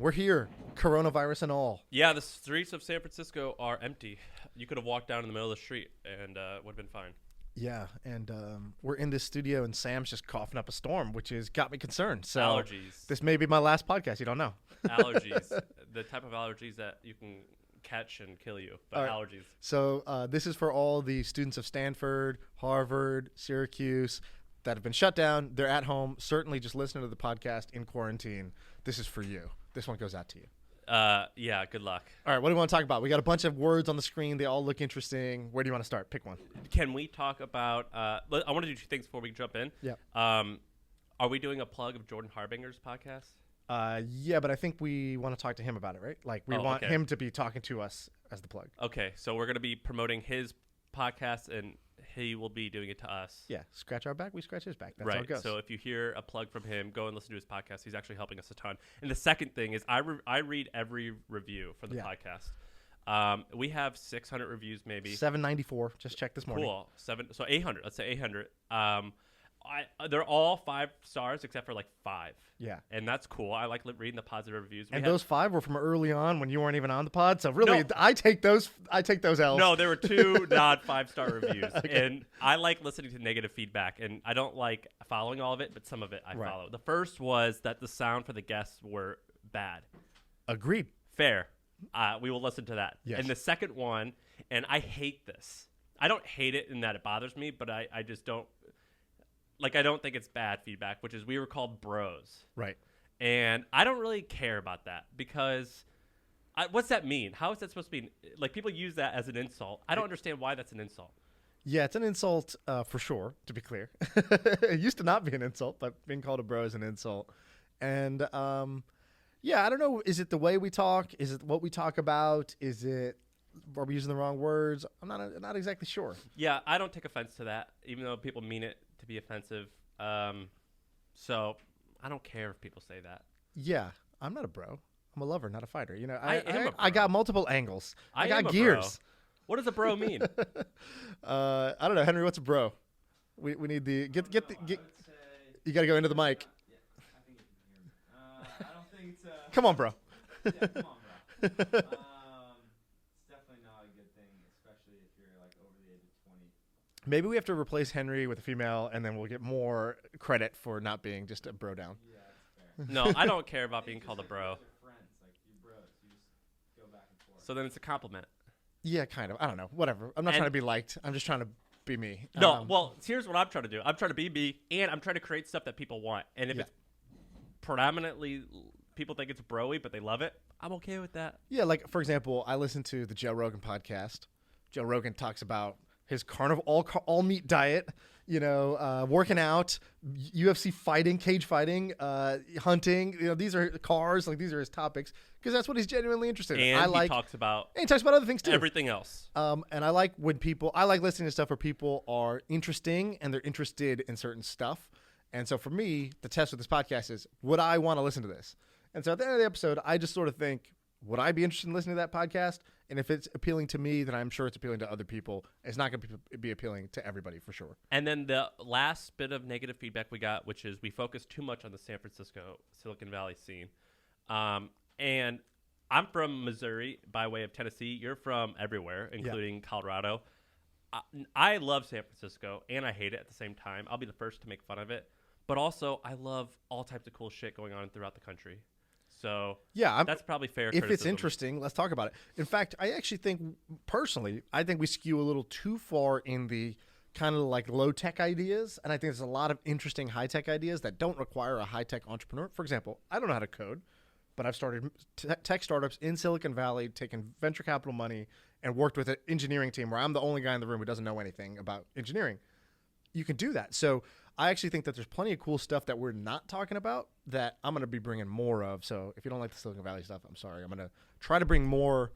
We're here, coronavirus and all. Yeah, the streets of San Francisco are empty. You could have walked down in the middle of the street and it would have been fine. Yeah, and we're in this studio, and Sam's just coughing up a storm, which has got me concerned. So Allergies. This may be my last podcast. You don't know. Allergies. The type of allergies that you can catch and kill you, but All right. allergies. So this is for all the students of Stanford, Harvard, Syracuse that have been shut down. They're at home, certainly just listening to the podcast in quarantine. This is for you. This one goes out to you. Yeah, good luck. All right, what do we want to talk about? We got a bunch of words on the screen. They all look interesting. Where do you want to start? Pick one. Can we talk about I want to do two things before we jump in. Yeah. Are we doing a plug of Jordan Harbinger's podcast? Yeah, but I think we want to talk to him about it, right? Like we want him to be talking to us as the plug. Okay, so we're going to be promoting his podcast, and he will be doing it to us. Yeah, scratch our back, we scratch his back. That's right. how it goes. So if you hear a plug from him, go and listen to his podcast. He's actually helping us a ton. And the second thing is I read every review for the podcast. We have 600 reviews, maybe 794. Just checked this morning. Cool. 800. Let's say 800. They're all 5 stars except for like 5. Yeah, and that's cool. I like reading the positive reviews. And those 5 were from early on when you weren't even on the pod. So really, I take those L's. No, there were 2 not 5-star reviews, Okay. and I like listening to negative feedback, and I don't like following all of it, but some of it I follow. The first was that the sound for the guests were bad. Agreed. Fair. We will listen to that. Yes. And the second one, and I hate this. I don't hate it in that it bothers me, but I just don't. Like, I don't think it's bad feedback, which is we were called bros. Right. And I don't really care about that because what's that mean? How is that supposed to be? Like, people use that as an insult. I don't understand why that's an insult. Yeah, it's an insult for sure, to be clear. It used to not be an insult, but being called a bro is an insult. And, yeah, I don't know. Is it the way we talk? Is it what we talk about? Are we using the wrong words? I'm not exactly sure. Yeah, I don't take offense to that, even though people mean it to be offensive. So I don't care if people say that. Yeah, I'm not a bro. I'm a lover, not a fighter. You know, I am a bro. I got multiple angles. I got am a gears. bro. What does a bro mean? I don't know, Henry. What's a bro? We need the get. You got to go into the mic. Yeah, I think you can hear me. I don't think it's Come on, bro. Yeah, come on, bro. It's definitely not a good thing, especially if you're like over the age of 20. Maybe we have to replace Henry with a female, and then we'll get more credit for not being just a bro down. Yeah, that's fair. No, I don't care about being called a bro. You guys are friends, like you're bros. You just go back and forth. So then it's a compliment. Yeah, kind of. I don't know. Whatever. I'm not trying to be liked. I'm just trying to be me. No, well, here's what I'm trying to do. I'm trying to be me, and I'm trying to create stuff that people want. And if it's predominantly people think it's bro-y, but they love it, I'm okay with that. Yeah, like, for example, I listen to the Joe Rogan podcast. Joe Rogan talks about his carnivore all meat diet, working out, UFC fighting, cage fighting, hunting. These are cars. Like, these are his topics because that's what he's genuinely interested in. And he talks about other things too. Everything else. And I like listening to stuff where people are interesting and they're interested in certain stuff. And so for me, the test with this podcast is, would I want to listen to this? And so at the end of the episode, I just sort of think, would I be interested in listening to that podcast? And if it's appealing to me, then I'm sure it's appealing to other people. It's not going to be appealing to everybody for sure. And then the last bit of negative feedback we got, which is we focus too much on the San Francisco, Silicon Valley scene. And I'm from Missouri by way of Tennessee. You're from everywhere, including Colorado. I love San Francisco, and I hate it at the same time. I'll be the first to make fun of it. But also, I love all types of cool shit going on throughout the country. So yeah, that's probably fair. If it's interesting, let's talk about it. In fact, I actually think, personally, we skew a little too far in the kind of like low-tech ideas. And I think there's a lot of interesting high-tech ideas that don't require a high-tech entrepreneur. For example, I don't know how to code, but I've started tech startups in Silicon Valley, taken venture capital money, and worked with an engineering team where I'm the only guy in the room who doesn't know anything about engineering. You can do that. So I actually think that there's plenty of cool stuff that we're not talking about that I'm going to be bringing more of. So if you don't like the Silicon Valley stuff, I'm sorry. I'm going to try to bring more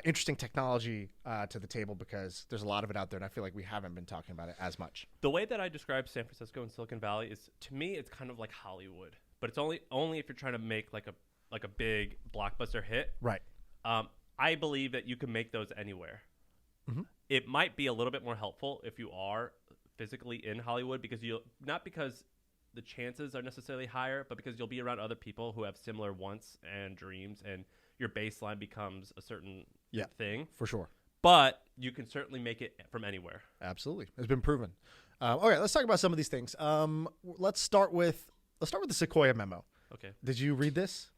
interesting technology to the table because there's a lot of it out there, and I feel like we haven't been talking about it as much. The way that I describe San Francisco and Silicon Valley is, to me, it's kind of like Hollywood, but it's only if you're trying to make like a big blockbuster hit. Right. I believe that you can make those anywhere. Mm-hmm. It might be a little bit more helpful if you are physically in Hollywood because the chances are necessarily higher, but because you'll be around other people who have similar wants and dreams, and your baseline becomes a certain thing. For sure. But you can certainly make it from anywhere. Absolutely. It's been proven. Okay, let's talk about some of these things. Let's start with the Sequoia Memo. Okay. Did you read this?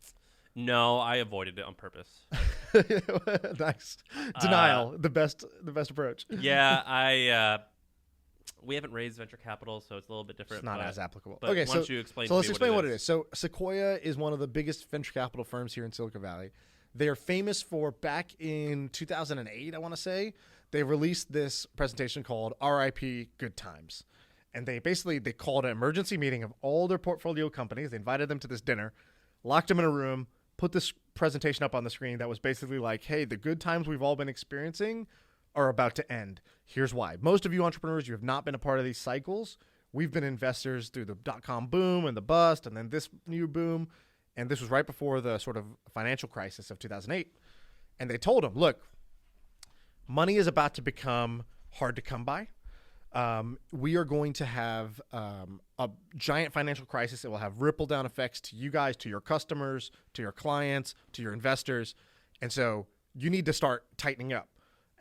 No, I avoided it on purpose. Nice. Denial, the best approach. Yeah, we haven't raised venture capital, so it's a little bit different. It's not as applicable. But Okay, why don't you explain so to let's me explain what it is. So Sequoia is one of the biggest venture capital firms here in Silicon Valley. They are famous for, back in 2008, I want to say, they released this presentation called RIP Good Times. And they called an emergency meeting of all their portfolio companies. They invited them to this dinner, locked them in a room, put this presentation up on the screen that was basically like, hey, the good times we've all been experiencing are about to end. Here's why. Most of you entrepreneurs, you have not been a part of these cycles. We've been investors through the dot-com boom and the bust and then this new boom. And this was right before the sort of financial crisis of 2008. And they told them, look, money is about to become hard to come by. We are going to have a giant financial crisis. It will have ripple down effects to you guys, to your customers, to your clients, to your investors. And so you need to start tightening up.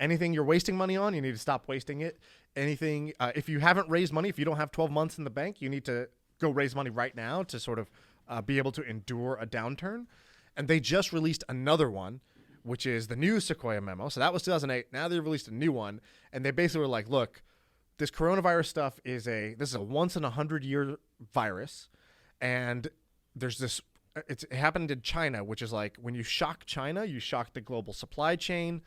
Anything you're wasting money on, you need to stop wasting it. Anything, if you haven't raised money, if you don't have 12 months in the bank, you need to go raise money right now to sort of be able to endure a downturn. And they just released another one, which is the new Sequoia Memo. So that was 2008. Now they released a new one. And they basically were like, look, this coronavirus stuff this is a once in 100-year virus. And there's this, it happened in China, which is like when you shock China, you shock the global supply chain.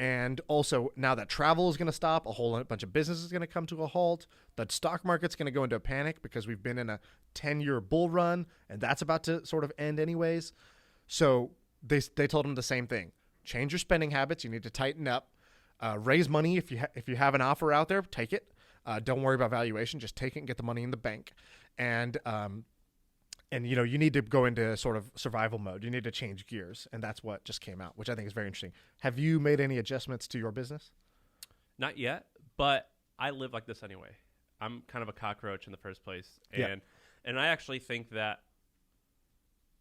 And also, now that travel is going to stop, a whole bunch of business is going to come to a halt. The stock market's going to go into a panic because we've been in a 10-year bull run, and that's about to sort of end anyways. So they told them the same thing. Change your spending habits. You need to tighten up. Raise money. If you have an offer out there, take it. Don't worry about valuation. Just take it and get the money in the bank. And you need to go into sort of survival mode. You need to change gears, and that's what just came out, which I think is very interesting. Have you made any adjustments to your business? Not yet, but I live like this anyway. I'm kind of a cockroach in the first place, and I actually think that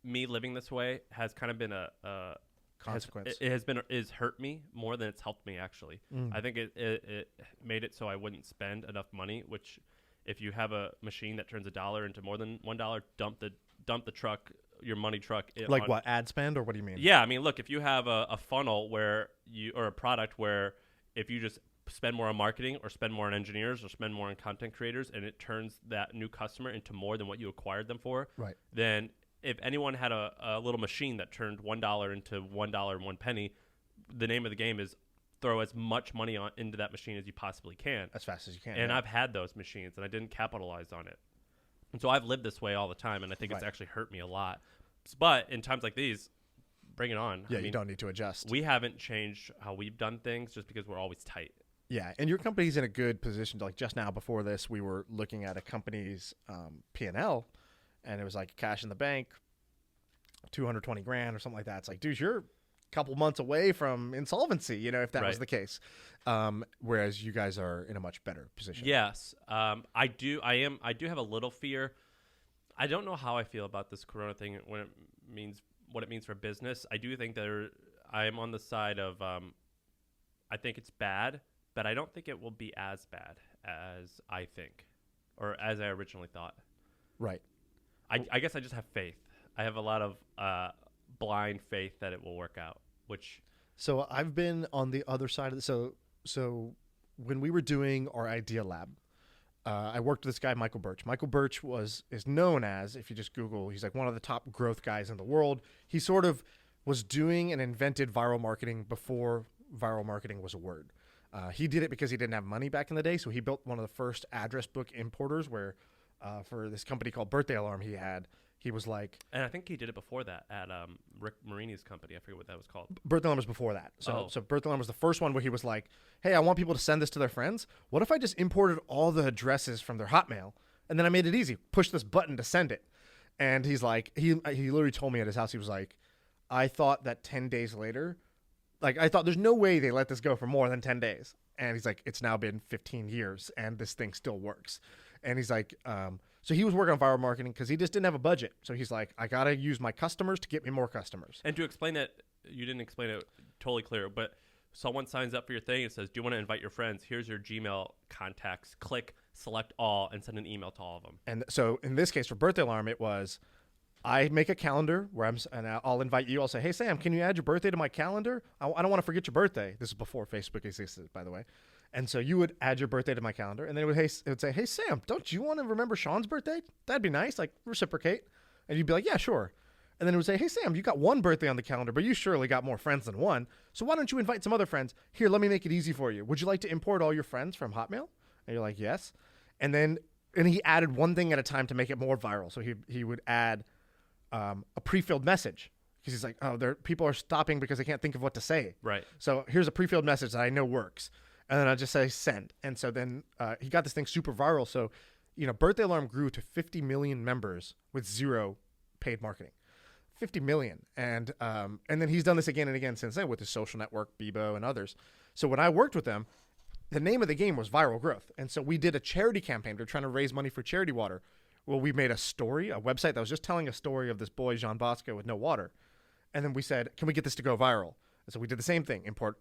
me living this way has kind of been a consequence. Is hurt me more than it's helped me actually. I think it made it so I wouldn't spend enough money, which. If you have a machine that turns $1 into more than $1, dump the truck, your money truck. Like what, ad spend, or what do you mean? Yeah, I mean, look, if you have a funnel or a product where if you just spend more on marketing or spend more on engineers or spend more on content creators and it turns that new customer into more than what you acquired them for, right? Then if anyone had a little machine that turned $1 into $1.01, the name of the game is throw as much money into that machine as you possibly can. As fast as you can. And I've had those machines, and I didn't capitalize on it. And so I've lived this way all the time, and I think it's actually hurt me a lot. But in times like these, bring it on. Yeah, I mean, you don't need to adjust. We haven't changed how we've done things just because we're always tight. Yeah, and your company's in a good position. Like just now before this, we were looking at a company's P&L, and it was like cash in the bank, $220,000 or something like that. It's like, dude, you're couple months away from insolvency, if that was the case. Whereas you guys are in a much better position. Yes. I do have a little fear. I don't know how I feel about this Corona thing what it means for business. I do think I am on the side of, I think it's bad, but I don't think it will be as bad as I think, or as I originally thought. Right. I guess I just have faith. I have a lot of, blind faith that it will work out, so I've been on the other side of this. So when we were doing our idea lab, I worked with this guy, Michael Birch. Michael Birch is known as, if you just Google, he's like one of the top growth guys in the world. He sort of was doing and invented viral marketing before viral marketing was a word. He did it because he didn't have money back in the day. So he built one of the first address book importers where for this company called Birthday Alarm he was like... And I think he did it before that at Rick Marini's company. I forget what that was called. Birthday Alarm was before that. So Birthday Alarm was the first one where he was like, hey, I want people to send this to their friends. What if I just imported all the addresses from their Hotmail, and then I made it easy? Push this button to send it. And he's like, he literally told me at his house, he was like, I thought that 10 days later, like, I thought there's no way they let this go for more than 10 days. And he's like, it's now been 15 years and this thing still works. And he's like, so he was working on viral marketing because he just didn't have a budget. So he's like, I got to use my customers to get me more customers. And to explain that, you didn't explain it totally clear, but someone signs up for your thing and says, do you want to invite your friends? Here's your Gmail contacts. Click, select all, and send an email to all of them. And so in this case, for Birthday Alarm, it was, I make a calendar where I'll invite you. I'll say, hey, Sam, can you add your birthday to my calendar? I don't want to forget your birthday. This is before Facebook existed, by the way. And so you would add your birthday to my calendar, and then it would say, hey, Sam, don't you want to remember Shaan's birthday? That'd be nice, like reciprocate. And you'd be like, yeah, sure. And then it would say, hey, Sam, you got one birthday on the calendar, but you surely got more friends than one. So why don't you invite some other friends? Here, let me make it easy for you. Would you like to import all your friends from Hotmail? And you're like, yes. And he added one thing at a time to make it more viral. So he would add a pre-filled message. Because he's like, people are stopping because they can't think of what to say. Right. So here's a pre-filled message that I know works. And then I just say send. And so then he got this thing super viral. So, Birthday Alarm grew to 50 million members with zero paid marketing. 50 million. And then he's done this again and again since then with his social network, Bebo, and others. So when I worked with them, the name of the game was viral growth. And so we did a charity campaign. They're trying to raise money for charity water. Well, we made a website that was just telling a story of this boy, Jean Bosco, with no water. And then we said, can we get this to go viral? And so we did the same thing, import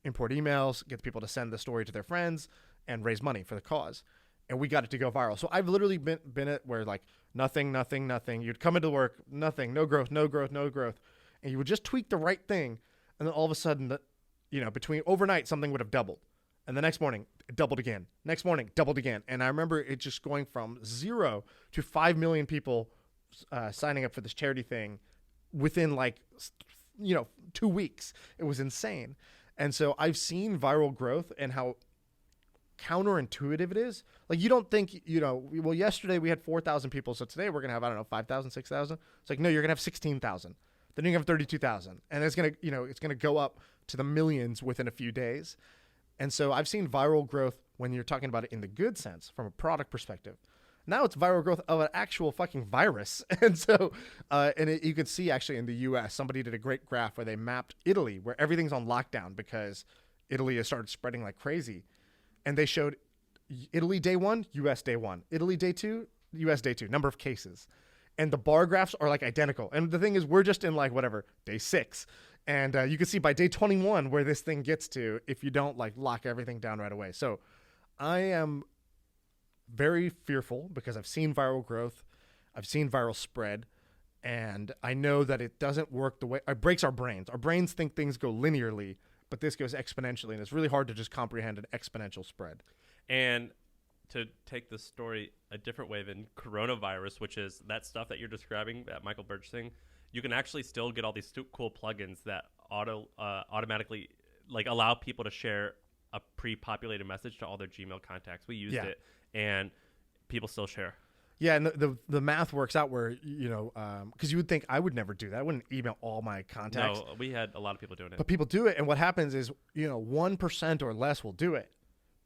emails, get people to send the story to their friends, and raise money for the cause. And we got it to go viral. So I've literally been at where like nothing. You'd come into work, nothing, no growth. And you would just tweak the right thing. And then all of a sudden, between overnight, something would have doubled. And the next morning, it doubled again. Next morning, doubled again. And I remember it just going from 0 to 5 million people signing up for this charity thing within 2 weeks. It was insane. And so I've seen viral growth and how counterintuitive it is. Like, you don't think, well, yesterday we had 4,000 people. So today we're going to have, 5,000, 6,000. It's like, no, you're going to have 16,000. Then you're going to have 32,000. And it's going to, it's going to go up to the millions within a few days. And so I've seen viral growth when you're talking about it in the good sense from a product perspective. Now it's viral growth of an actual fucking virus. And so, you can see actually in the US, somebody did a great graph where they mapped Italy, where everything's on lockdown because Italy has started spreading like crazy. And they showed Italy day 1, US day 1, Italy day 2, US day 2, number of cases. And the bar graphs are like identical. And the thing is, we're just in day 6. And you can see by day 21 where this thing gets to if you don't lock everything down right away. So I am very fearful because I've seen viral growth. I've seen viral spread. And I know that it doesn't work the way it breaks our brains. Our brains think things go linearly, but this goes exponentially. And it's really hard to just comprehend an exponential spread. And to take the story a different way than coronavirus, which is that stuff that you're describing, that Michael Birch thing, you can actually still get all these cool plugins that automatically allow people to share a pre-populated message to all their Gmail contacts. We used it, and people still share. Yeah, and the math works out where, because you would think I would never do that. I wouldn't email all my contacts. No, we had a lot of people doing it. But people do it, and what happens is, 1% or less will do it.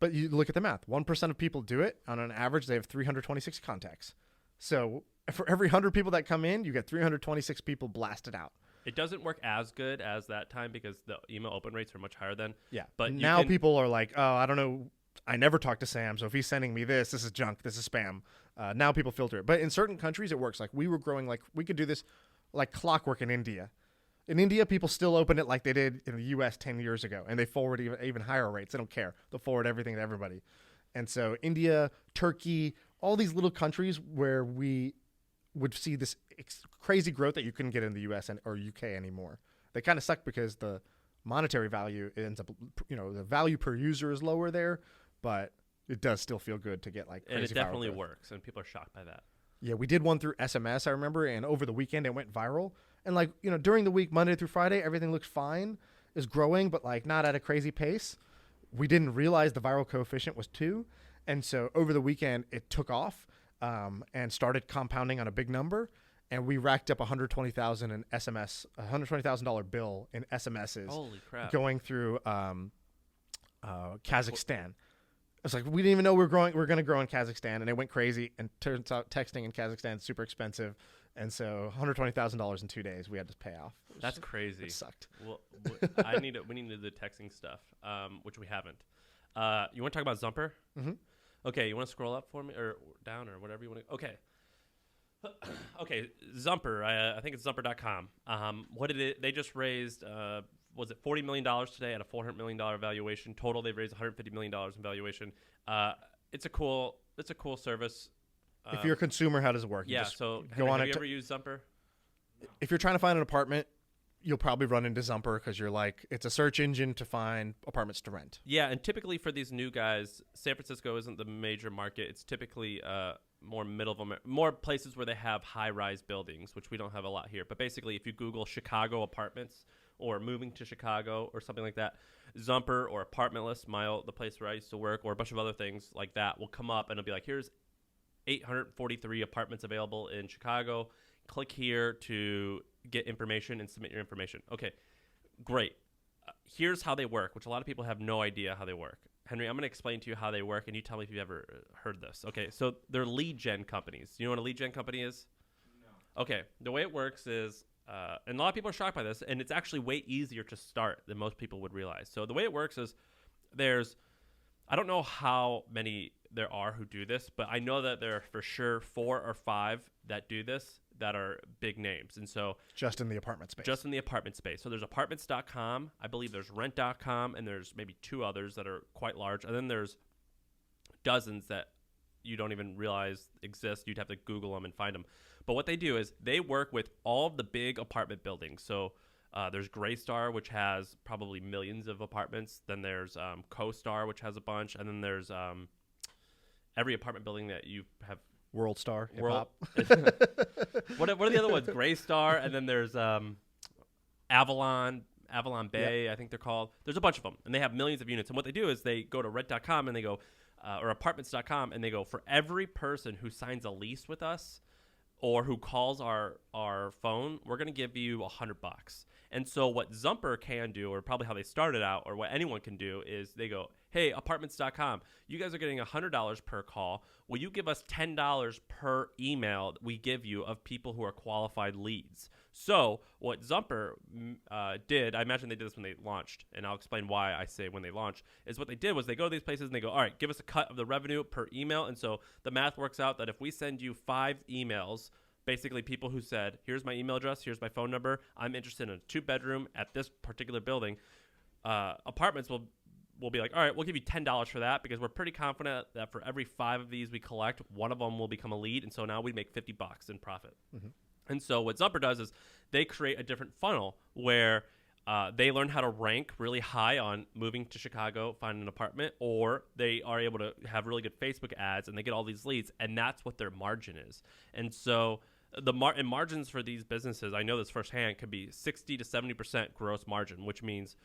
But you look at the math. 1% of people do it. On an average, they have 326 contacts. So for every 100 people that come in, you get 326 people blasted out. It doesn't work as good as that time because the email open rates are much higher then. Yeah. But now people are like, oh, I don't know. I never talk to Sam. So if he's sending me this is junk. This is spam. Now people filter it. But in certain countries, it works. Like we were growing, we could do this like clockwork in India. In India, people still open it like they did in the U.S. 10 years ago, and they forward even higher rates. They don't care. They'll forward everything to everybody. And so India, Turkey, all these little countries where we would see this crazy growth that you couldn't get in the U.S. or U.K. anymore. They kind of suck because the monetary value ends up, the value per user is lower there, but it does still feel good to get crazy and it definitely growth. Works, and people are shocked by that. Yeah, we did one through SMS, I remember, and over the weekend it went viral. And during the week, Monday through Friday, everything looked fine, is growing, but not at a crazy pace. We didn't realize the viral coefficient was 2. And so over the weekend, it took off and started compounding on a big number. And we racked up $120,000 in SMS, $120,000 bill in SMSs. Holy crap. Going through Kazakhstan. It's like, we didn't even know we're going to grow in Kazakhstan, and it went crazy. And turns out texting in Kazakhstan is super expensive. And so $120,000 in 2 days we had to pay off. That's crazy. It sucked. Well, we need to do the texting stuff, which we haven't. You want to talk about Zumper? Mm-hmm. Okay, you want to scroll up for me or down or whatever you want to. Okay. Okay, Zumper. I think it's Zumper.com. What did it? They just raised. Was it $40 million today at a $400 million valuation? Total, they've raised $150 million in valuation. It's a cool service. If you're a consumer, how does it work? Yeah. So have you ever used Zumper? If you're trying to find an apartment, you'll probably run into Zumper because you're like, it's a search engine to find apartments to rent. Yeah, and typically for these new guys, San Francisco isn't the major market. It's typically more more places where they have high-rise buildings, which we don't have a lot here. But basically, if you Google Chicago apartments or moving to Chicago or something like that, Zumper or Apartmentless, the place where I used to work, or a bunch of other things like that will come up, and it'll be like, here's 843 apartments available in Chicago. Click here to get information and submit your information. Okay, great. Here's how they work, which a lot of people have no idea how they work. Henry, I'm going to explain to you how they work, and you tell me if you've ever heard this. Okay, so they're lead gen companies. You know what a lead gen company is? No. Okay, the way it works is, and a lot of people are shocked by this, and it's actually way easier to start than most people would realize. So the way it works is I don't know how many there are who do this, but I know that there are for sure 4 or 5 that do this that are big names. And so just in the apartment space. So there's apartments.com, I believe there's rent.com, and there's maybe 2 others that are quite large. And then there's dozens that you don't even realize exist. You'd have to Google them and find them. But what they do is they work with all of the big apartment buildings. So there's Greystar, which has probably millions of apartments. Then there's CoStar, which has a bunch. And then there's every apartment building that you have. World Star, hip-hop. What are the other ones? Greystar, and then there's Avalon Bay, yep. I think they're called. There's a bunch of them, and they have millions of units. And what they do is they go to rent.com and they go, or apartments.com, and they go, for every person who signs a lease with us or who calls our phone, we're going to give you $100. And so what Zumper can do, or probably how they started out, or what anyone can do, is they go, hey, apartments.com, you guys are getting $100 per call. Will you give us $10 per email we give you of people who are qualified leads? So what Zumper did, I imagine they did this when they launched, and I'll explain why I say when they launched, is what they did was they go to these places and they go, all right, give us a cut of the revenue per email. And so the math works out that if we send you 5 emails, basically people who said, here's my email address, here's my phone number, I'm interested in a 2-bedroom at this particular building, apartments will be like, all right, we'll give you $10 for that because we're pretty confident that for every 5 of these we collect, one of them will become a lead. And so now we make $50 in profit. Mm-hmm. And so what Zumper does is they create a different funnel where they learn how to rank really high on moving to Chicago, find an apartment, or they are able to have really good Facebook ads and they get all these leads. And that's what their margin is. And so and margins for these businesses, I know this firsthand, could be 60 to 70% gross margin, which means,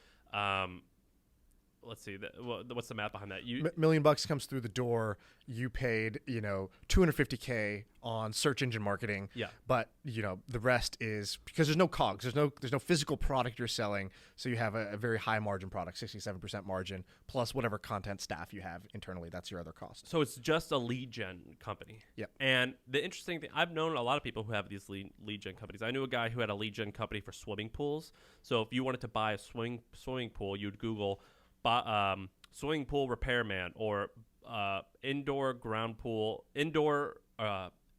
let's see, what's the math behind that? $1 million comes through the door. You paid, $250K on search engine marketing. Yeah. But the rest is because there's no COGS. There's no physical product you're selling. So you have a very high margin product, 67% margin, plus whatever content staff you have internally. That's your other cost. So it's just a lead gen company. Yeah. And the interesting thing, I've known a lot of people who have these lead gen companies. I knew a guy who had a lead gen company for swimming pools. So if you wanted to buy a swimming pool, you'd Google swimming pool repairman or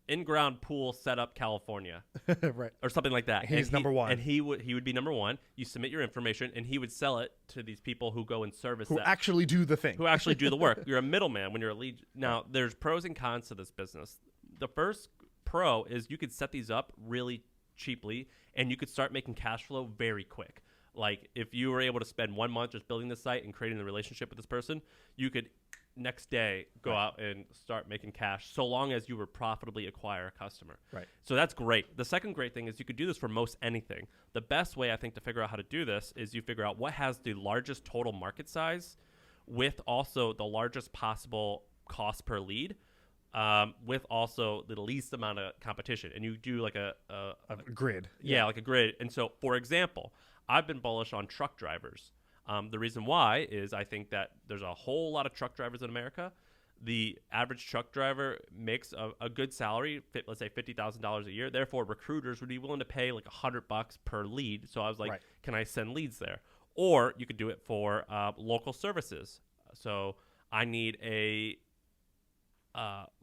in-ground pool setup California, right, or something like that. He's number one, and he would be number one. You submit your information, and he would sell it to these people who go and service who actually do the thing, who actually do the work. You're a middleman when you're a lead. Now, there's pros and cons to this business. The first pro is you could set these up really cheaply, and you could start making cash flow very quick. Like if you were able to spend 1 month just building the site and creating the relationship with this person, you could next day go out and start making cash so long as you were profitably acquire a customer. Right. So that's great. The second great thing is you could do this for most anything. The best way I think to figure out how to do this is you figure out what has the largest total market size with also the largest possible cost per lead. With also the least amount of competition. And you do like a grid. Yeah, like a grid. And so, for example, I've been bullish on truck drivers. The reason why is I think that there's a whole lot of truck drivers in America the average truck driver makes a good salary, let's say $50,000 a year. Therefore, recruiters would be willing to pay like $100 per lead. So I was like, Right. can I send leads there? Or you could do it for local services. So I need a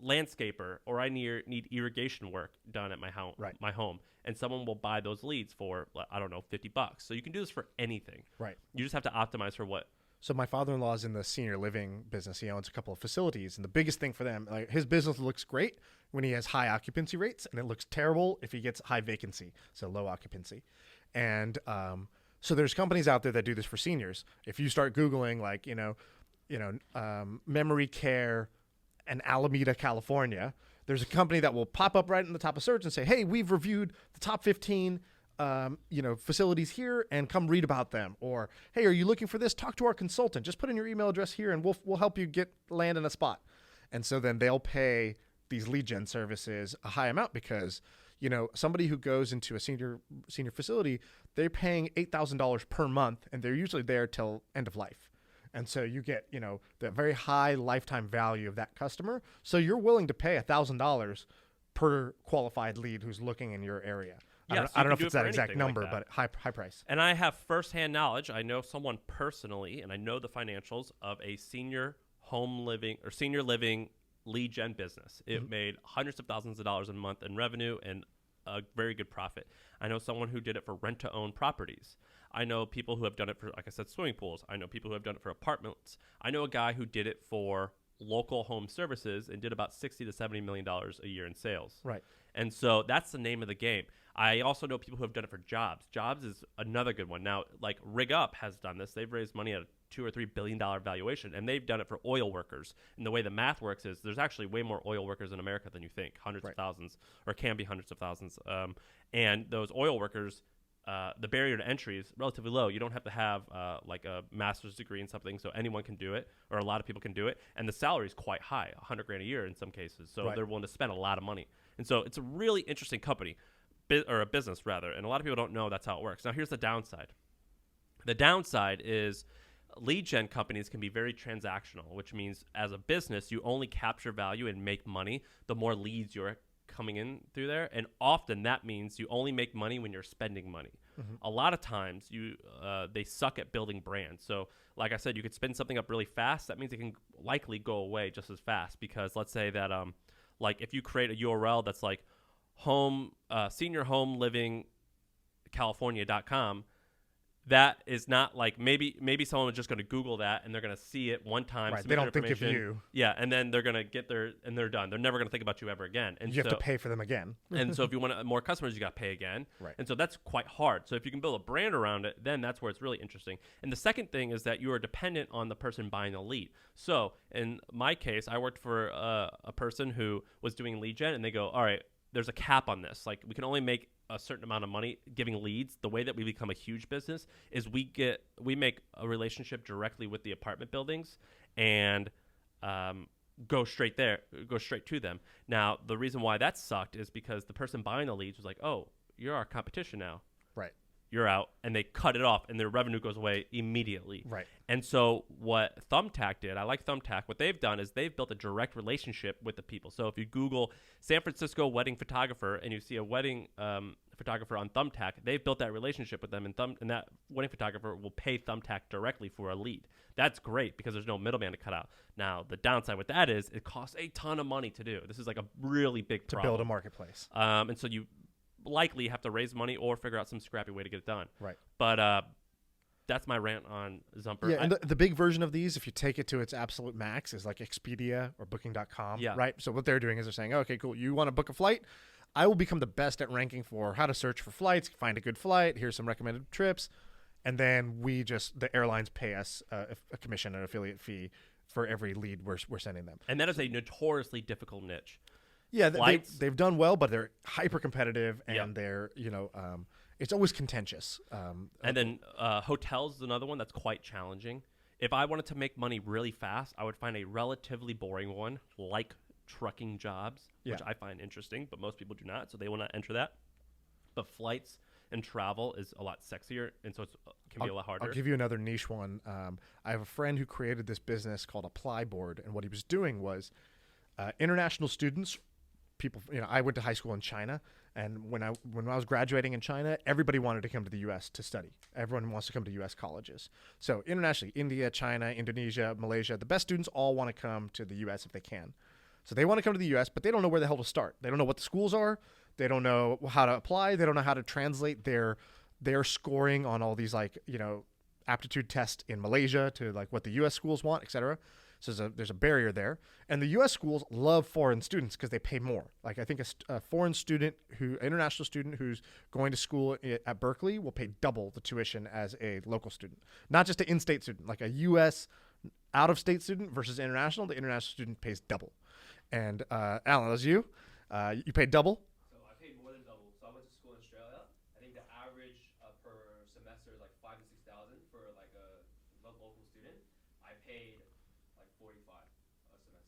landscaper, or I need irrigation work done at my home. Right. My home, and someone will buy those leads for, I don't know, $50. So you can do this for anything. Right. You just have to optimize for what. So my father-in-law is in the senior living business. He owns a couple of facilities, and the biggest thing for them, like, his business looks great when he has high occupancy rates, and it looks terrible if he gets high vacancy, so low occupancy. And so there's companies out there that do this for seniors. If you start Googling, like, memory care in Alameda, California, there's a company that will pop up right in the top of search and say, hey, we've reviewed the top 15 facilities here, and come read about them. Or, hey, are you looking for this? Talk to our consultant. Just put in your email address here, and we'll help you land in a spot. And so then they'll pay these lead gen services a high amount because, somebody who goes into a senior facility, they're paying $8,000 per month, and they're usually there till end of life. And so you get, the very high lifetime value of that customer. So you're willing to pay $1,000 per qualified lead who's looking in your area. Yeah, I don't know if do it's it for that exact anything number, like that. but high price. And I have firsthand knowledge. I know someone personally, and I know the financials of a senior living lead gen business. It made hundreds of thousands of dollars a month in revenue and a very good profit. I know someone who did it for rent-to-own properties. I know people who have done it for, like I said, swimming pools. I know people who have done it for apartments. I know a guy who did it for local home services and did about $60 to $70 million a year in sales. Right. And so that's the name of the game. I also know people who have done it for jobs. Jobs is another good one. Now, like Rig Up has done this. They've raised money at a $2 or $3 billion valuation, and they've done it for oil workers. And the way the math works is there's actually way more oil workers in America than you think, hundreds of thousands, or can be hundreds of thousands. And those oil workers, the barrier to entry is relatively low. You don't have to have like a master's degree in something, so anyone can do it, or a lot of people can do it. And the salary is quite high, $100,000 a year in some cases. So they're willing to spend a lot of money. And so it's a really interesting company, or a business rather. And a lot of people don't know that's how it works. Now here's the downside. The downside is lead gen companies can be very transactional, which means as a business, you only capture value and make money the more leads you're coming in through there. And often that means you only make money when you're spending money. A lot of times they suck at building brands. So like I said, you could spin something up really fast. That means it can likely go away just as fast, because let's say that like if you create a URL that's like senior home living California.com, that is not like, maybe someone is just going to Google that and they're going to see it one time. Right. They don't think of you. Yeah. And then they're going to get there and they're done. They're never going to think about you ever again. And you have to pay for them again. And so if you want more customers, you got to pay again. Right. And so that's quite hard. So if you can build a brand around it, then that's where it's really interesting. And the second thing is that you are dependent on the person buying the lead. So in my case, I worked for a person who was doing lead gen, and they go, all right, there's a cap on this. Like, we can only make a certain amount of money giving leads. The way that we become a huge business is we make a relationship directly with the apartment buildings and go straight to them. Now, the reason why that sucked is because the person buying the leads was like, oh, you're our competition now. Right. You're out. And they cut it off, and their revenue goes away immediately. Right. And so what Thumbtack did, I like Thumbtack. What they've done is they've built a direct relationship with the people. So if you Google San Francisco wedding photographer and you see a wedding photographer on Thumbtack, they've built that relationship with them, and that wedding photographer will pay Thumbtack directly for a lead. That's great because there's no middleman to cut out. Now, the downside with that is it costs a ton of money to do. This is like a really big problem. To build a marketplace. And so you likely have to raise money or figure out some scrappy way to get it done. Right. But that's my rant on Zumper. Yeah, and the big version of these, if you take it to its absolute max, is like Expedia or Booking.com. Yeah. Right. So what they're doing is they're saying, okay, cool. You want to book a flight? I will become the best at ranking for how to search for flights, find a good flight. Here's some recommended trips. And then the airlines pay us a commission, an affiliate fee for every lead we're sending them. And that is a notoriously difficult niche. Yeah, they've done well, but they're hyper competitive, and they're it's always contentious. And then hotels is another one that's quite challenging. If I wanted to make money really fast, I would find a relatively boring one like trucking jobs, which I find interesting, but most people do not, so they will not enter that. But flights and travel is a lot sexier, and so it can be a lot harder. I'll give you another niche one. I have a friend who created this business called Apply Board, and what he was doing was international students, people. I went to high school in China, and when I was graduating in China, everybody wanted to come to the U.S. to study. Everyone wants to come to U.S. colleges. So internationally, India, China, Indonesia, Malaysia, the best students all want to come to the U.S. if they can. So they want to come to the U.S., but they don't know where the hell to start. They don't know what the schools are. They don't know how to apply. They don't know how to translate their scoring on all these aptitude tests in Malaysia to like what the U.S. schools want, et cetera. So there's a barrier there. And the U.S. schools love foreign students because they pay more. Like I think a foreign student international student who's going to school at Berkeley will pay double the tuition as a local student. Not just an in-state student, like a U.S. out-of-state student versus international. The international student pays double. And Alan, that was you. You paid double? So I paid more than double. So I went to school in Australia. I think the average per semester is like $5,000 to $6,000 for like a local student. I paid like $45 a semester.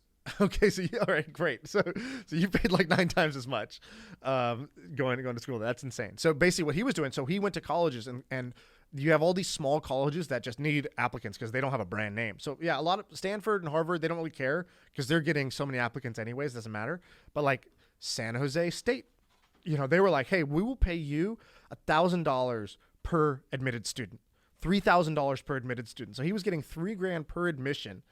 Okay, so all right, great. So you paid like 9 times as much going to school. That's insane. So basically, what he was doing, so he went to colleges and you have all these small colleges that just need applicants because they don't have a brand name. So yeah, a lot of Stanford and Harvard, they don't really care because they're getting so many applicants anyways, doesn't matter. But like San Jose State, they were like, hey, we will pay you $1,000 per admitted student, $3,000 per admitted student. So he was getting $3,000 per admission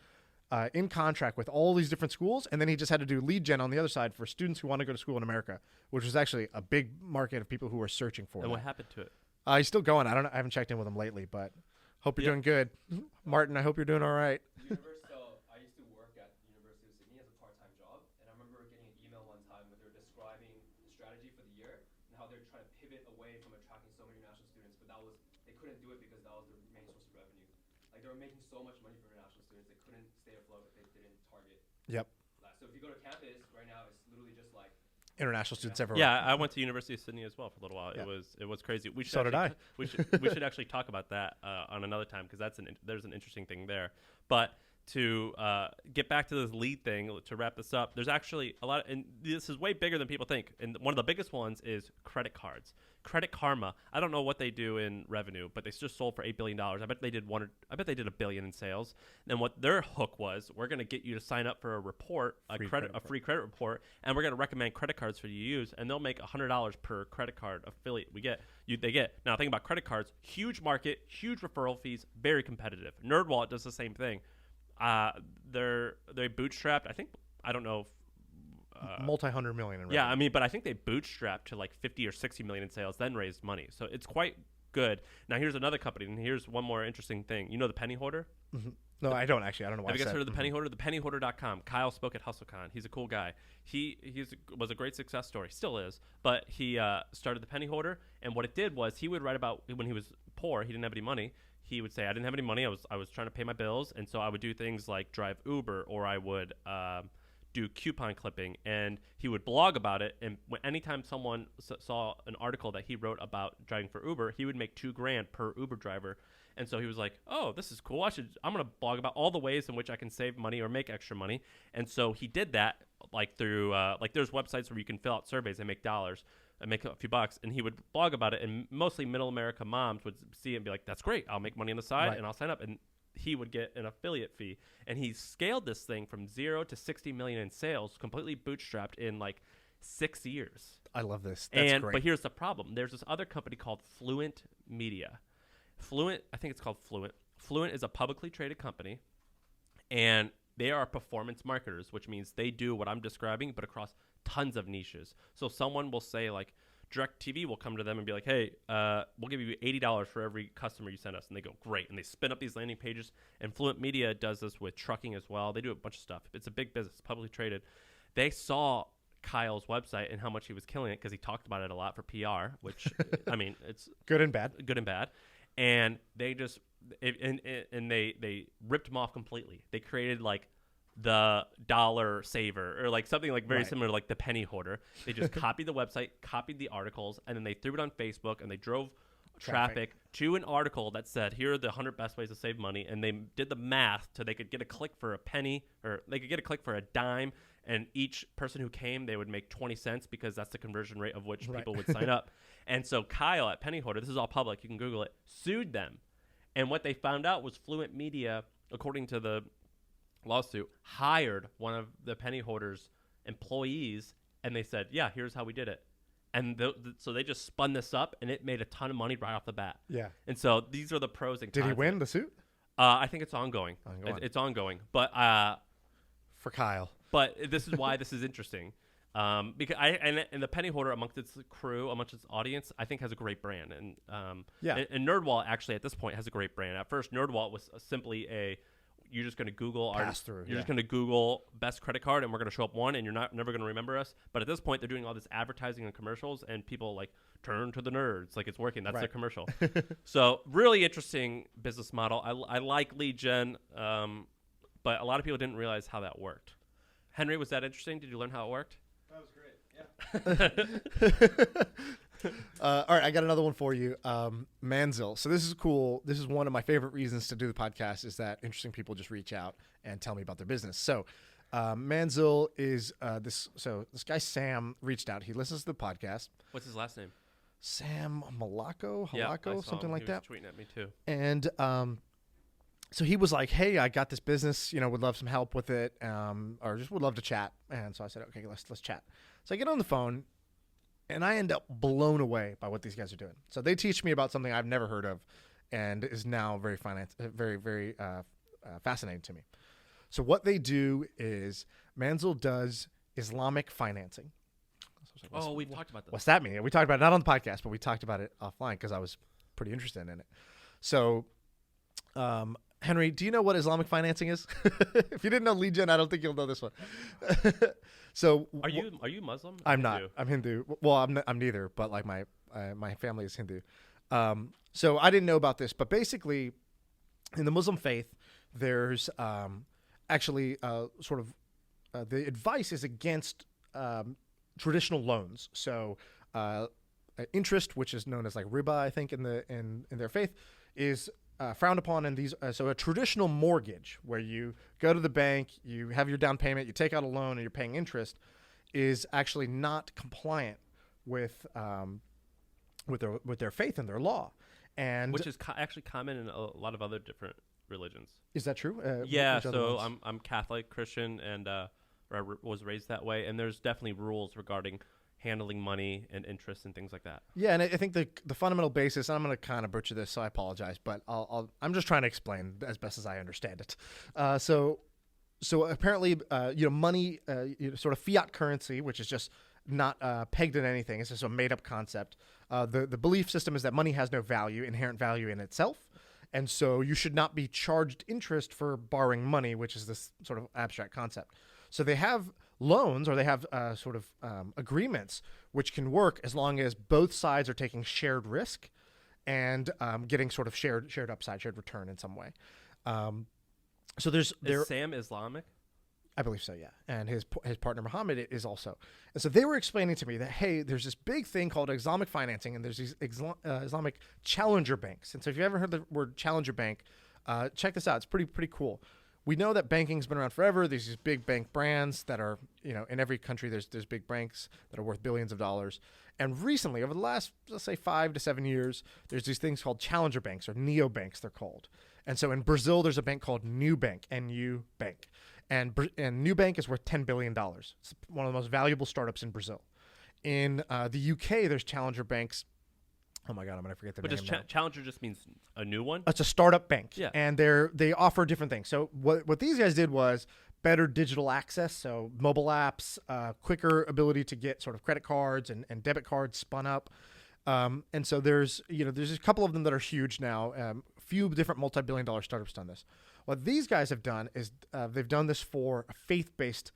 in contract with all these different schools. And then he just had to do lead gen on the other side for students who want to go to school in America, which was actually a big market of people who were searching for it. And what happened to it? He's still going. I haven't checked in with him lately, but hope you're doing good. Martin, I hope you're doing all right. So I used to work at the University of Sydney as a part-time job, and I remember getting an email one time where they were describing the strategy for the year and how they're trying to pivot away from attracting so many international students, but they couldn't do it because that was their main source of revenue. Like they were making so much money from international students, they couldn't stay afloat if they didn't target. Yep. So if you go to campus right now, it's literally just like International students everywhere. Yeah, I went to University of Sydney as well for a little while. Yeah. It was crazy. So did I. We should actually talk about that on another time because there's an interesting thing there. But to get back to this lead thing, to wrap this up, there's actually a lot, and this is way bigger than people think. And one of the biggest ones is credit cards. Credit Karma. I don't know what they do in revenue, but they just sold for $8 billion. I bet they did $1 billion in sales. And what their hook was, we're going to get you to sign up for a report, a free credit report, and we're going to recommend credit cards for you to use, and they'll make $100 per credit card affiliate they get. Now think about credit cards, huge market, huge referral fees, very competitive. NerdWallet does the same thing. They bootstrapped. I don't know if multi-hundred million in revenue. yeah, I mean, but I think they bootstrapped to like 50 or 60 million in sales, then raised money. So it's quite good. Now here's another company, and here's one more interesting thing. You know the Penny Hoarder? Mm-hmm. No, I don't actually. I don't know why. Have you guys heard of the Penny mm-hmm. Hoarder? Thepennyhoarder.com. Kyle spoke at HustleCon. He's a cool guy. He was a great success story, still is. But he started the Penny Hoarder, and what it did was he would write about when he was poor, he didn't have any money. He would say, I didn't have any money. I was trying to pay my bills, and so I would do things like drive Uber, or I would do coupon clipping, and he would blog about it. And anytime someone saw an article that he wrote about driving for Uber, he would make $2,000 per Uber driver. And so he was like, oh, this is cool. I'm going to blog about all the ways in which I can save money or make extra money. And so he did that like through like there's websites where you can fill out surveys and make dollars and make a few bucks. And he would blog about it, and mostly middle America moms would see it and be like, that's great. I'll make money on the side and I'll sign up. And he would get an affiliate fee. And he scaled this thing from 0 to 60 million in sales, completely bootstrapped in like 6 years. I love this. That's great. But here's the problem. There's this other company called Fluent Media. I think it's called Fluent. Fluent is a publicly traded company, and they are performance marketers, which means they do what I'm describing, but across tons of niches. So someone will say, like, DirecTV will come to them and be like, hey, we'll give you $80 for every customer you send us. And they go, great. And they spin up these landing pages. And Fluent Media does this with trucking as well. They do a bunch of stuff. It's a big business, publicly traded. They saw Kyle's website and how much he was killing it because he talked about it a lot for PR, which, I mean, it's good and bad. And they just they ripped him off completely. They created like the dollar saver, or like something like very similar to like the Penny Hoarder. They just copied the website, copied the articles, and then they threw it on Facebook, and they drove traffic to an article that said, here are the 100 best ways to save money. And they did the math so they could get a click for a penny, or they could get a click for a dime, And each person who came, they would make 20 cents because that's the conversion rate of which Right. people would sign up. And so Kyle at Penny Hoarder, this is all public, you can Google it, sued them. And what they found out was Fluent Media, according to the lawsuit, hired one of the Penny Hoarder's employees, and they said, yeah, here's how we did it. And so they just spun this up, and it made a ton of money right off the bat. Yeah. And so these are the pros and cons. Did he of win it. the suit? I think it's ongoing. It's ongoing. But For Kyle. But this is why this is interesting. Because and the Penny Hoarder amongst its crew, amongst its audience, I think has a great brand. And and NerdWallet actually at this point has a great brand. At first, NerdWallet was simply you're just going to Google Pass-through, You're just going to Google best credit card, and we're going to show up one, and you're never going to remember us. But at this point, they're doing all this advertising and commercials, and people like turn to the nerds, like it's working. That's their commercial. So really interesting business model. I like lead gen, but a lot of people didn't realize how that worked. Henry, was that interesting? Did you learn how it worked? That was great. Yeah. All right, I got another one for you. Manziel. So this is cool. This is one of my favorite reasons to do the podcast is that interesting people just reach out and tell me about their business. So Manziel is this guy Sam reached out. He listens to the podcast. What's his last name? Sam Halako, Yeah, I saw something him. like He was that. tweeting at me too. And so he was like, "Hey, I got this business. Would love some help with it, or just would love to chat." And so I said, "Okay, let's chat." So I get on the phone, and I end up blown away by what these guys are doing. So they teach me about something I've never heard of, and is now very fascinating to me. So what they do is Manziel does Islamic financing. So I was like, We've talked about this. What's that mean? We talked about it not on the podcast, but we talked about it offline because I was pretty interested in it. So, Henry, do you know what Islamic financing is? If you didn't know lead gen, I don't think you'll know this one. So, Are you Muslim? I'm not. I'm Hindu. Well, I'm neither, but like my family is Hindu. So I didn't know about this, but basically, in the Muslim faith, there's actually the advice is against traditional loans. So interest, which is known as like riba, I think in their faith, is frowned upon in these. So a traditional mortgage, where you go to the bank, you have your down payment, you take out a loan, and you're paying interest, is actually not compliant with their faith and their law. And Which is actually common in a lot of other different religions. is that true? Yeah, which other so ones? I'm Catholic, Christian, and was raised that way. And there's definitely rules regarding handling money and interest and things like that. Yeah, and I think the fundamental basis, and I'm going to kind of butcher this, so I apologize, but I'm just trying to explain as best as I understand it. So apparently, money, sort of fiat currency, which is just not pegged in anything. It's just a made-up concept. The belief system is that money has no value, inherent value in itself, and so you should not be charged interest for borrowing money, which is this sort of abstract concept. So they have loans, or they have agreements which can work as long as both sides are taking shared risk and getting sort of shared upside, shared return in some way. So Is Sam Islamic? I believe so, yeah. And his partner Muhammad is also. And so they were explaining to me that, hey, there's this big thing called Islamic financing, and there's these Islamic challenger banks. And so if you ever heard the word challenger bank, check this out. It's pretty cool. We know that banking's been around forever. There's these big bank brands that are, in every country, there's big banks that are worth billions of dollars. And recently, over the last, let's say 5 to 7 years, there's these things called challenger banks, or neobanks, they're called. And so in Brazil, there's a bank called Nubank, N-U Bank. And Nubank is worth $10 billion. It's one of the most valuable startups in Brazil. In the UK, there's challenger banks. Oh my God, I'm going to forget the name. But does challenger just means a new one? It's a startup bank. Yeah. And they offer different things. So what these guys did was better digital access. So mobile apps, quicker ability to get sort of credit cards and debit cards spun up. And so there's a couple of them that are huge now. Few different multi-billion-dollar startups done this. What these guys have done is they've done this for a faith-based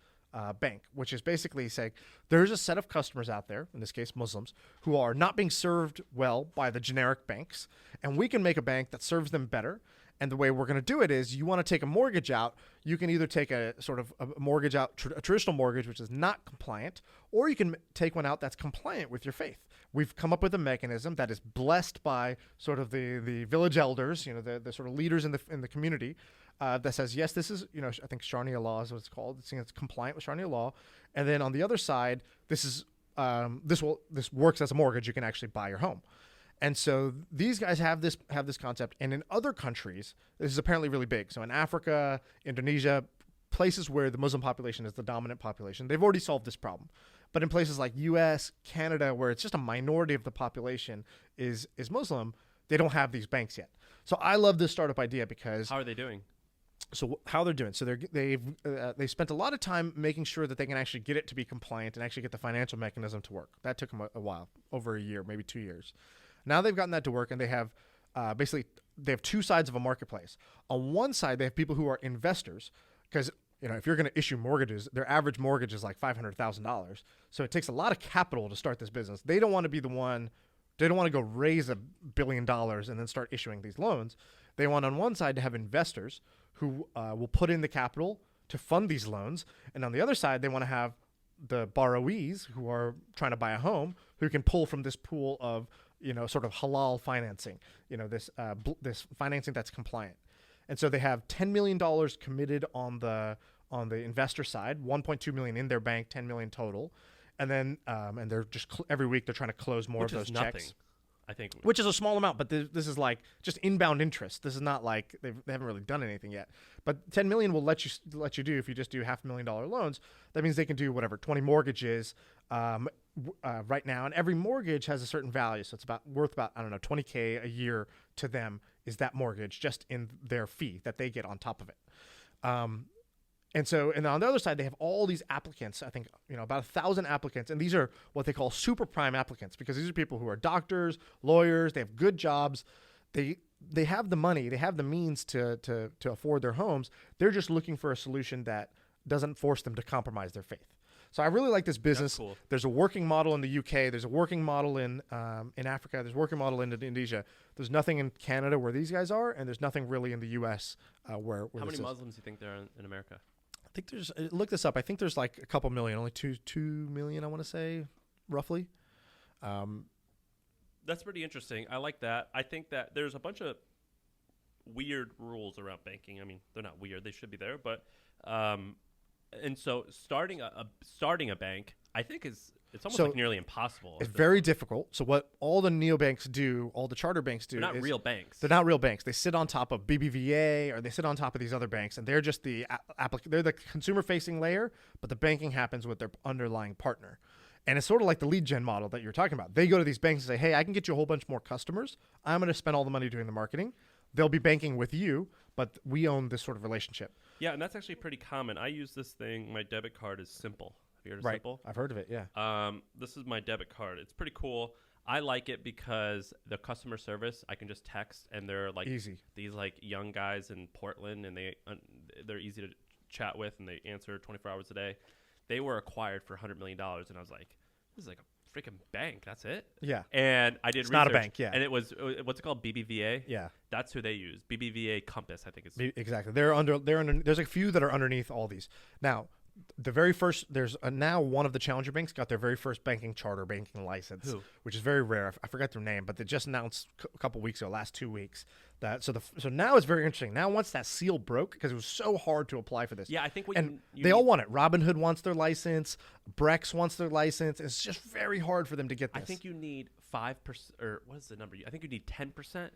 bank, which is basically saying there's a set of customers out there, in this case Muslims, who are not being served well by the generic banks, and we can make a bank that serves them better. And the way we're going to do it is, you want to take a mortgage out, you can either take a sort of a mortgage out, a traditional mortgage, which is not compliant, or you can take one out that's compliant with your faith. We've come up with a mechanism that is blessed by sort of the village elders, the sort of leaders in the community, that says, yes, this is, I think Sharia law is what it's called. It's compliant with Sharia law. And then on the other side, this is this works as a mortgage. You can actually buy your home. And so these guys have this concept. And in other countries, this is apparently really big. So in Africa, Indonesia, places where the Muslim population is the dominant population, they've already solved this problem. But in places like US, Canada, where it's just a minority of the population is Muslim, they don't have these banks yet. So I love this startup idea because How are they doing? so how they're doing. So they've spent a lot of time making sure that they can actually get it to be compliant and actually get the financial mechanism to work. That took them a while, over a year, maybe 2 years. Now they've gotten that to work, and they have basically they have two sides of a marketplace. On one side, they have people who are investors, because if you're going to issue mortgages, their average mortgage is like $500,000. So it takes a lot of capital to start this business. They don't want to be the one. They don't want to go raise $1 billion and then start issuing these loans. They want on one side to have investors who will put in the capital to fund these loans. And on the other side, they want to have the borrowees who are trying to buy a home who can pull from this pool of, sort of halal financing, this financing that's compliant. And so they have $10 million committed on the investor side, 1.2 million in their bank, 10 million total. And then and they're just every week they're trying to close more Which of is those nothing, checks. I think. Which is a small amount, but this is like just inbound interest. This is not like they haven't really done anything yet. But 10 million will let you do, if you just do $500,000 loans. That means they can do whatever 20 mortgages right now, and every mortgage has a certain value. So it's worth about 20K a year to them is that mortgage just in their fee that they get on top of it. And on the other side, they have all these applicants, I think, about 1,000 applicants. And these are what they call super prime applicants, because these are people who are doctors, lawyers, they have good jobs. They have the money, they have the means to afford their homes. They're just looking for a solution that doesn't force them to compromise their faith. So I really like this business. That's cool. There's a working model in the UK. There's a working model in Africa. There's a working model in Indonesia. There's nothing in Canada where these guys are, and there's nothing really in the US where How many this is. Muslims do you think there are in America? I think there's look this up. I think there's like a couple million, only 2 million, I want to say, roughly. That's pretty interesting. I like that. I think that there's a bunch of weird rules around banking. I mean, they're not weird; they should be there. But and so starting a bank, I think it's almost like nearly impossible. It's very difficult. So what all the neobanks do, all the charter banks do, they're not real banks. They're not real banks. They sit on top of BBVA, or they sit on top of these other banks, and they're just they're the consumer-facing layer, but the banking happens with their underlying partner. And it's sort of like the lead gen model that you're talking about. They go to these banks and say, hey, I can get you a whole bunch more customers. I'm going to spend all the money doing the marketing. They'll be banking with you, but we own this sort of relationship. Yeah, and that's actually pretty common. I use this thing. My debit card is Simple. Have you heard of Simple? I've heard of it, yeah. This is my debit card. It's pretty cool. I like it because the customer service, I can just text, and they're like easy. These like young guys in Portland, and they're easy to chat with, and they answer 24 hours a day. They were acquired for $100 million, and I was like, this is like a freaking bank. That's it? Yeah. And I did it's research. Not a bank, yeah. And it was, what's it called? BBVA? Yeah. That's who they use. BBVA Compass, I think it's. Exactly. They're under. There's a few that are underneath all these. Now, the very first, there's now one of the challenger banks got their very first charter banking license. Who? Which is very rare. I forgot their name, but they just announced a couple weeks ago, last 2 weeks. So now it's very interesting. Now once that seal broke, because it was so hard to apply for this. Yeah, I think they all want it. Robinhood wants their license. Brex wants their license. It's just very hard for them to get this. I think you need 5%, or what is the number? I think you need 10%.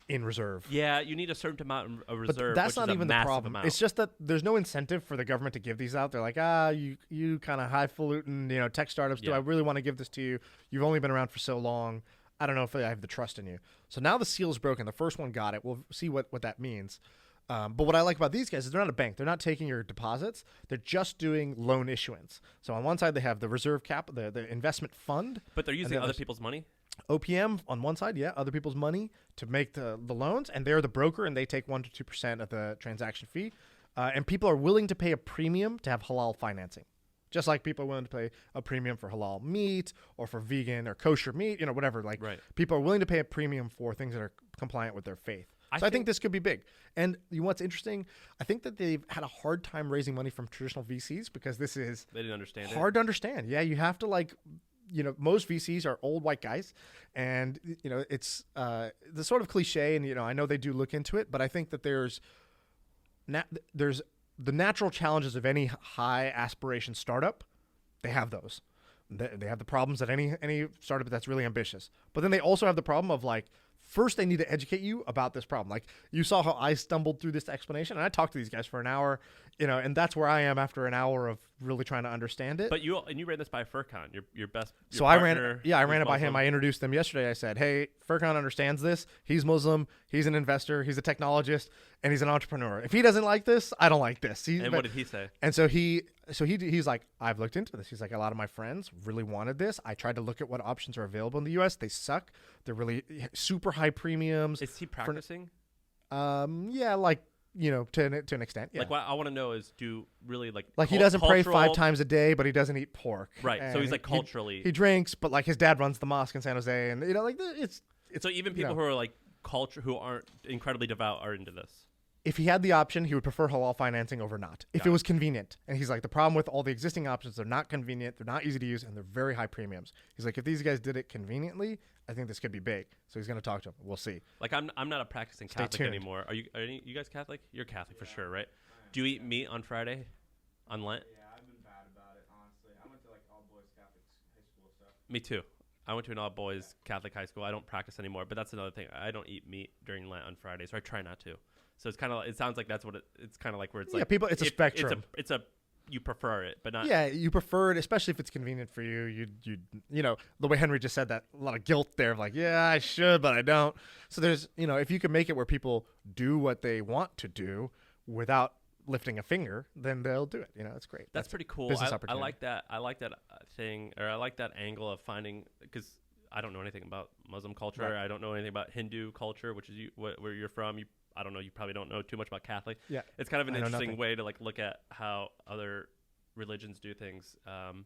In reserve. Yeah, you need a certain amount of reserve. But that's which not is even a the problem. amount. It's just that there's no incentive for the government to give these out. They're like, you kind of highfalutin, tech startups. Do I really want to give this to you? You've only been around for so long. I don't know if I have the trust in you. So now the seal is broken. The first one got it. We'll see what that means. But what I like about these guys is they're not a bank. They're not taking your deposits. They're just doing loan issuance. So on one side they have the reserve cap, the investment fund. But they're using other people's money? OPM on one side, yeah, other people's money to make the loans, and they're the broker, and they take 1% to 2% of the transaction fee. And people are willing to pay a premium to have halal financing, just like people are willing to pay a premium for halal meat or for vegan or kosher meat, whatever. Like people are willing to pay a premium for things that are compliant with their faith. So I think this could be big. And what's interesting, I think that they've had a hard time raising money from traditional VCs because this is they didn't understand hard to understand. Yeah, you have to most VCs are old white guys, and it's the sort of cliche, and I know they do look into it, but I think that there's there's the natural challenges of any high aspiration startup. They have those. They have the problems that any startup that's really ambitious. But then they also have the problem of like, first they need to educate you about this problem. Like you saw how I stumbled through this explanation, and I talked to these guys for an hour, and that's where I am after an hour of really trying to understand it. But you ran this by Furkan, your best. Your so partner, I ran it by him. Muslim. I introduced them yesterday. I said, hey, Furkan understands this. He's Muslim. He's an investor. He's a technologist, and he's an entrepreneur. If he doesn't like this, I don't like this. And what did he say? And so he's like, I've looked into this. He's like, a lot of my friends really wanted this. I tried to look at what options are available in the U.S. They suck. They're really super high premiums. Is he practicing? Yeah, like, to an extent. Yeah. Like what I want to know is, do really like he doesn't pray 5 times a day, but he doesn't eat pork. Right. So he's like he- culturally. He drinks, but like his dad runs the mosque in San Jose, and like it's so even people who are like who aren't incredibly devout are into this. if he had the option, he would prefer halal financing over not, if it was convenient. And he's like, the problem with all the existing options, they're not convenient, they're not easy to use, and they're very high premiums. He's like, if these guys did it conveniently, I think this could be big. So he's going to talk to him. We'll see. Like I'm not a practicing Stay Catholic tuned. anymore. Are you guys Catholic? You're Catholic for sure, right? Do you eat meat on Friday? On Lent? Yeah, I've been bad about it, honestly. I went to like all boys Catholic high school stuff. Me too. I went to an all boys Catholic high school. I don't practice anymore, but that's another thing. I don't eat meat during Lent on Fridays, or I try not to. So it's kind of it sounds like that's what it's kind of like where it's like people. It's a spectrum. It's a you prefer it, but not. Yeah, you prefer it, especially if it's convenient for you. You know, the way Henry just said that, a lot of guilt there of like, yeah, I should, but I don't. So there's, if you can make it where people do what they want to do without lifting a finger, then they'll do it. It's great. That's pretty cool. business I opportunity. like that. I like that thing, or I like that angle of finding, because I don't know anything about Muslim culture. Right. I don't know anything about Hindu culture, which is where you're from. I don't know. You probably don't know too much about Catholic. Yeah, It's kind of an I know interesting nothing. way to like look at how other religions do things.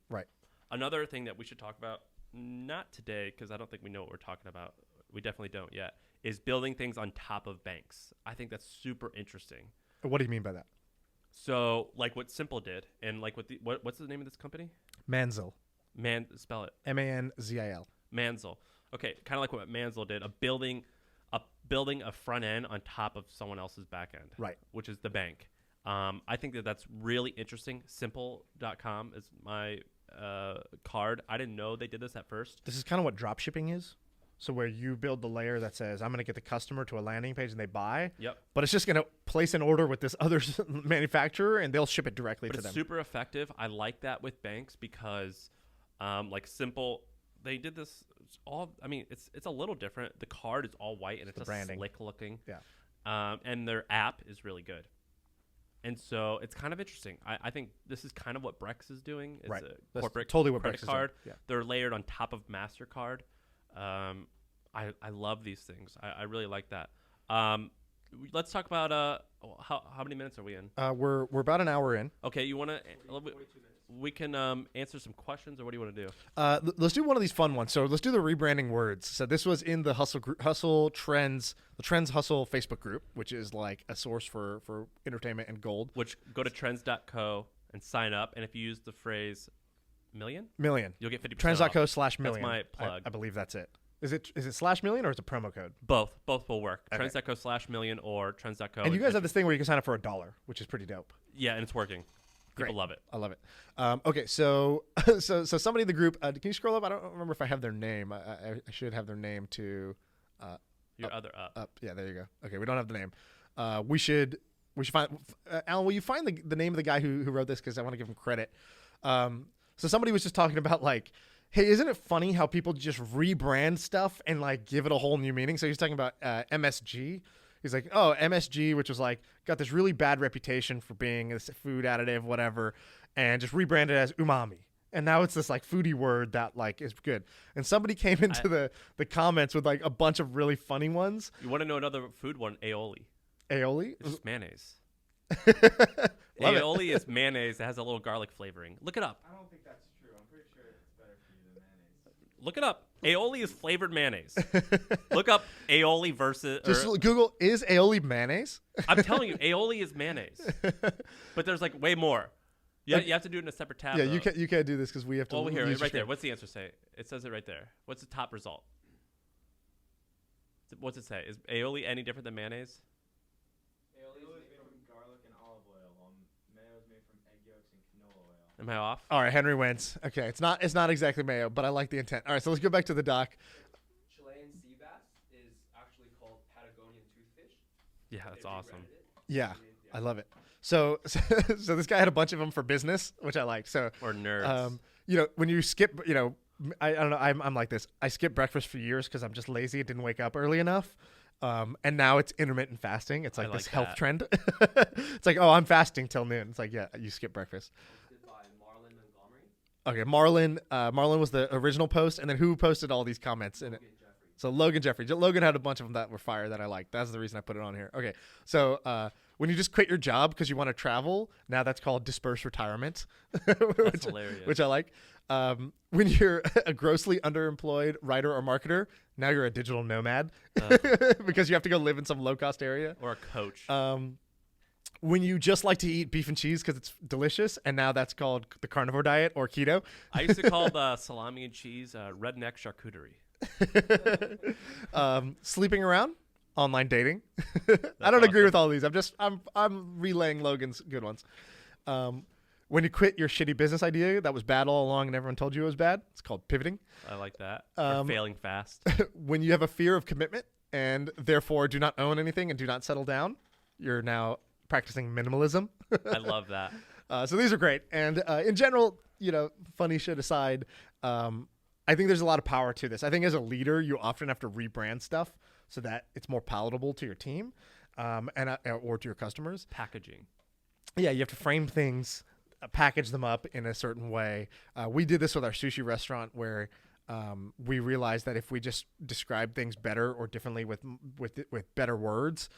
Right. Another thing that we should talk about, not today, because I don't think we know what we're talking about. We definitely don't yet, is building things on top of banks. I think that's super interesting. What do you mean by that? So like what Simple did, and like what's the name of this company? Manzil. Spell it. Manzil. Manzel. Okay, kind of like what Manzel did, building a front end on top of someone else's back end. Right. Which is the bank. I think that's really interesting. Simple.com is my card. I didn't know they did this at first. This is kind of what drop shipping is. So where you build the layer that says, I'm going to get the customer to a landing page and they buy. Yep. But it's just going to place an order with this other manufacturer and they'll ship it directly But to it's them. super effective. I like that with banks because like Simple, they did this it's a little different. The card is all white and it's the just branding. slick looking. Yeah. And their app is really good. And so it's kind of interesting. I think this is kind of what Brex is doing. It's Right. a That's corporate totally what credit Brex is doing. card. Yeah. They're layered on top of MasterCard. I love these things. I really like that. Let's talk about how many minutes are we in? We're about an hour in. Okay, you want to? 42 minutes. We can answer some questions, or what do you want to do? Let's do one of these fun ones. So let's do the rebranding words. So this was in the Hustle Trends, the Trends Hustle Facebook group, which is like a source for entertainment and gold. Which go to trends.co and sign up, and if you use the phrase million, you'll get 50%. Trends.co/million. That's my plug. I believe that's it. Is it /million or is it a promo code? Both will work. Okay. Trends.co/million or trends.co. And you guys have this thing where you can sign up for $1, which is pretty dope. Yeah, and it's working. People Great. love it. I love it. Okay, so somebody in the group, can you scroll up? I don't remember if I have their name. I should have their name to Your other up. up. Yeah, there you go. Okay, we don't have the name. We should find Alan. Will you find the name of the guy who wrote this, because I want to give him credit. So somebody was just talking about like, hey, isn't it funny how people just rebrand stuff and like give it a whole new meaning? So he's talking about MSG. He's like, oh, MSG, which was like got this really bad reputation for being this food additive, whatever, and just rebranded as umami. And now it's this like foodie word that like is good. And somebody came into the comments with like a bunch of really funny ones. You want to know another food one? Aioli. Aioli? It's just mayonnaise. Love it. Aioli is mayonnaise that has a little garlic flavoring. Look it up. I don't think that's true. I'm pretty sure it's better for you than mayonnaise. Look it up. Aioli is flavored mayonnaise. Look up aioli versus. Just Google, is aioli mayonnaise? I'm telling you, aioli is mayonnaise. But there's like way more. You have to do it in a separate tab. Yeah, though. you can't do this because we have to. Well, here, use right your there. What's the answer say? It says it right there. What's the top result? What's it say? Is aioli any different than mayonnaise? Aioli is made from garlic and Am I off? All right, Henry wins. Okay, it's not exactly mayo, but I like the intent. All right, so let's go back to the doc. Chilean sea bass is actually called Patagonian toothfish. Yeah, that's They awesome. rebranded it. Yeah, Yeah. I love it. So this guy had a bunch of them for business, which I like. So Or nerds. when you skip, I don't know. I'm like this. I skipped breakfast for years because I'm just lazy. I didn't wake up early enough. And now it's intermittent fasting. It's like I this like health that. trend. It's like, oh, I'm fasting till noon. It's like, yeah, you skip breakfast. Hosted by Marlon Montgomery. Okay, Marlon was the original post, and then who posted all these comments in it? Logan Jeffrey. So Logan Jeffrey. Logan had a bunch of them that were fire that I liked. That's the reason I put it on here. Okay, so when you just quit your job because you want to travel, now that's called dispersed retirement, That's hilarious. which I like. When you're a grossly underemployed writer or marketer, now you're a digital nomad because you have to go live in some low-cost area. Or a coach. When you just like to eat beef and cheese because it's delicious, and now that's called the carnivore diet or keto. I used to call the salami and cheese redneck charcuterie. Sleeping around, online dating. I don't agree with all these. I'm relaying Logan's good ones. When you quit your shitty business idea that was bad all along and everyone told you it was bad, it's called pivoting. I like that. Or failing fast. When you have a fear of commitment and therefore do not own anything and do not settle down, you're now practicing minimalism. I love that. So these are great. And in general, funny shit aside, I think there's a lot of power to this. I think as a leader, you often have to rebrand stuff so that it's more palatable to your team or to your customers. Packaging. Yeah, you have to frame things, package them up in a certain way. We did this with our sushi restaurant where we realized that if we just describe things better or differently with better words,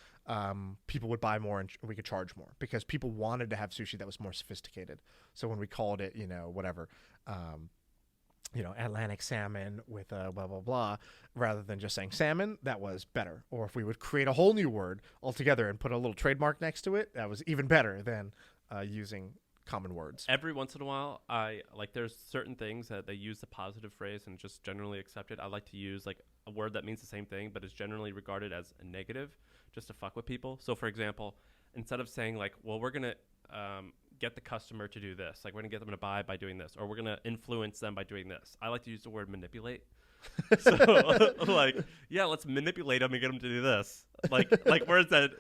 people would buy more and we could charge more because people wanted to have sushi that was more sophisticated. So when we called it, whatever, Atlantic salmon with blah, blah, blah, rather than just saying salmon, that was better. Or if we would create a whole new word altogether and put a little trademark next to it, that was even better than using common words. Every once in a while, there's certain things that they use the positive phrase and just generally accept it. I like to use like a word that means the same thing, but is generally regarded as a negative just to fuck with people. So for example, instead of saying like, well, we're going to get the customer to do this, like we're going to get them to buy by doing this, or we're going to influence them by doing this. I like to use the word manipulate. So let's manipulate them and get them to do this. Like words that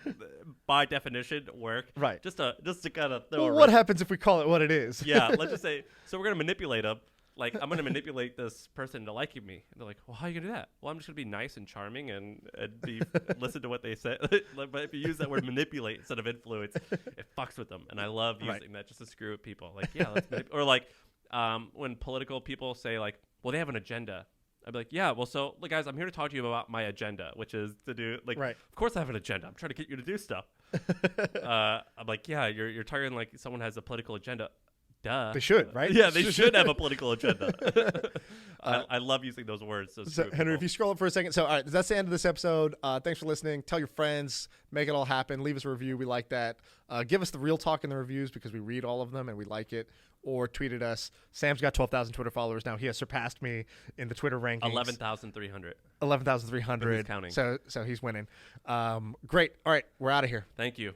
by definition work. Right. Just to kind of throw What happens if we call it what it is? Yeah, let's just say, so we're going to manipulate them. Like, I'm going to manipulate this person to liking me. And they're like, well, how are you going to do that? Well, I'm just going to be nice and charming and listen to what they say. But if you use that word manipulate instead of influence, it fucks with them. And I love using that just to screw with people. Like, yeah, let's or like when political people say like, well, they have an agenda. I'd be like, yeah, well, so, like, guys, I'm here to talk to you about my agenda, which is to do, like, right. Of course I have an agenda. I'm trying to get you to do stuff. I'm like, yeah, you're targeting, like, someone has a political agenda. Duh. They should, right? Yeah, they should have a political agenda. I love using those words. So Henry, if you scroll up for a second. So, all right, that's the end of this episode. Thanks for listening. Tell your friends. Make it all happen. Leave us a review. We like that. Give us the real talk in the reviews because we read all of them and we like it. Or tweet at us. Sam's got 12,000 Twitter followers now. He has surpassed me in the Twitter rankings. 11,300. 11,300. Counting. So he's winning. Great. All right, we're out of here. Thank you.